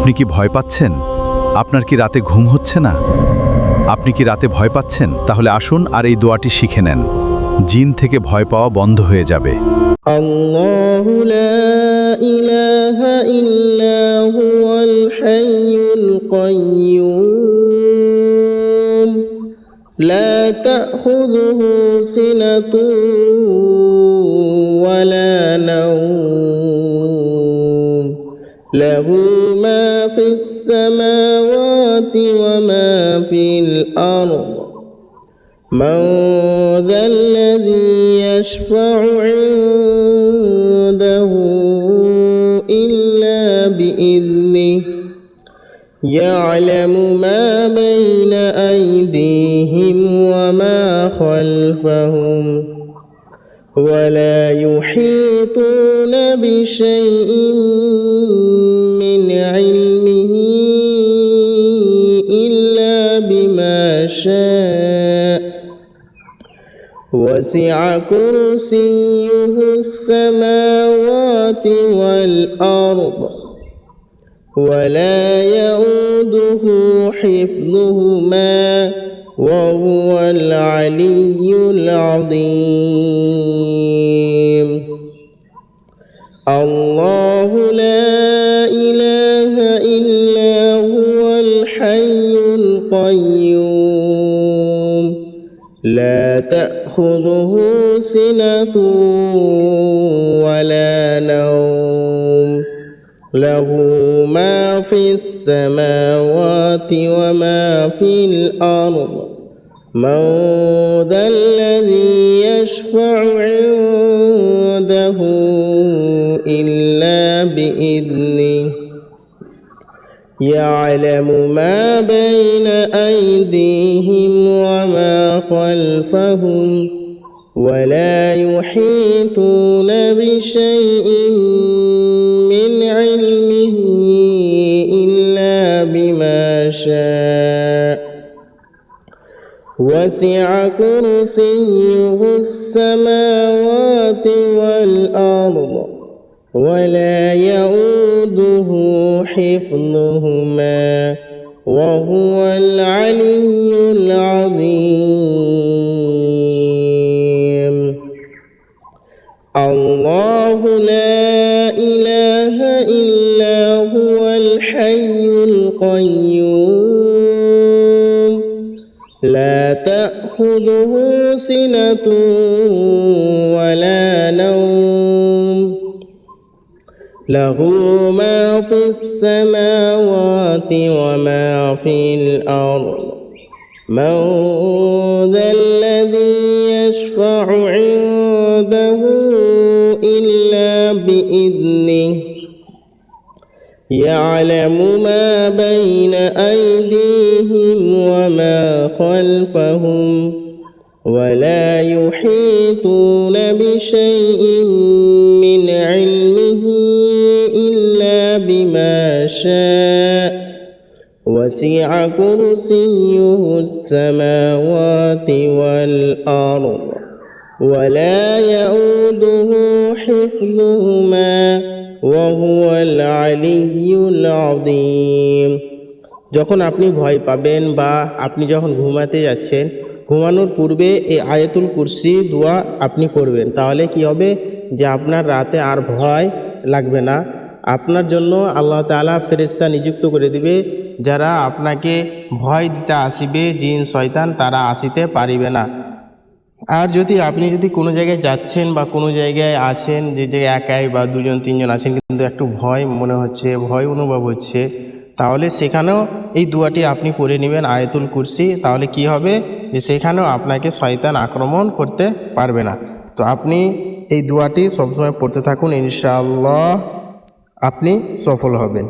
আপনি কি ভয় পাচ্ছেন? আপনার কি রাতে ঘুম হচ্ছে না? আপনি কি রাতে ভয় পাচ্ছেন? তাহলে আসুন আর এই দোয়াটি শিখে নেন। জিন থেকে ভয় পাওয়া বন্ধ হয়ে যাবে। আল্লাহু লা ইলাহা ইল্লা হুয়াল হাইয়ুল কাইয়্যুম লা তাখুযুহু সিনাতুন ওয়ালা নাওম লাহু মা ফিস সামাওয়াতি ওয়া মা ফিল আরদ من ذا الذي يشفع عنده إلا بإذنه يعلم ما بين أيديهم وما خلفهم ولا يحيطون بشيء من علمه إلا بما شاء وسع كرسيه السماوات والأرض ولا يؤوده حفظهما وهو العلي العظيم الله لا إله إلا هو الحي القيوم لا تأخذه سنة ولا نوم له ما في السماوات وما في الأرض من ذا الذي يشفع عنده إلا بإذنه يعلم ما بين أيديهم وما خلفهم ولا يحيطون بشيء من علمه إلا بما شاء وسع كرسيه السماوات والأرض ولا يؤوده حفظهما وهو العلي العظيم الله لا إله إلا هو الحي القيوم لا تأخذه سنة ولا نوم له ما في السماوات وما في الأرض من ذا الذي يشفع عنده إلا بإذنه يعلم ما بين أيديهم وما خلفهم ولا يحيطون بشيء من علمه إلا بما شاء وسع كرسيه السماوات والأرض ولا يؤوده حفظهما وهو العلي العظيم যখন আপনি ভয় পাবেন বা আপনি যখন ঘুমাতে যাচ্ছেন, ঘুমানোর পূর্বে এই আয়াতুল কুরসি দোয়া আপনি করবেন। তাহলে কি হবে যে আপনার রাতে আর ভয় লাগবে না। আপনার জন্য আল্লাহ তাআলা ফেরেশতা নিযুক্ত করে দিবে, যারা আপনাকে ভয় দিতে আসিবে, জিন শয়তান তারা আসিতে পারিবে না। আর আপনি যদি কোনো জায়গায় যাচ্ছেন বা কোনো জায়গায় আছেন, যে জায়গায় একাই বা দুজন তিনজন আছেন, কিন্তু একটু ভয় মনে হচ্ছে, ভয় অনুভব হচ্ছে, তাহলে সেখানেও এই দোয়াটি আপনি পড়ে নেবেন আয়াতুল কুরসি। তাহলে কি হবে যে সেখানেও আপনাকে শয়তান আক্রমণ করতে পারবে না। তো আপনি এই দোয়াটি সবসময় পড়তে থাকুন, ইনশাআল্লাহ আপনি সফল হবেন।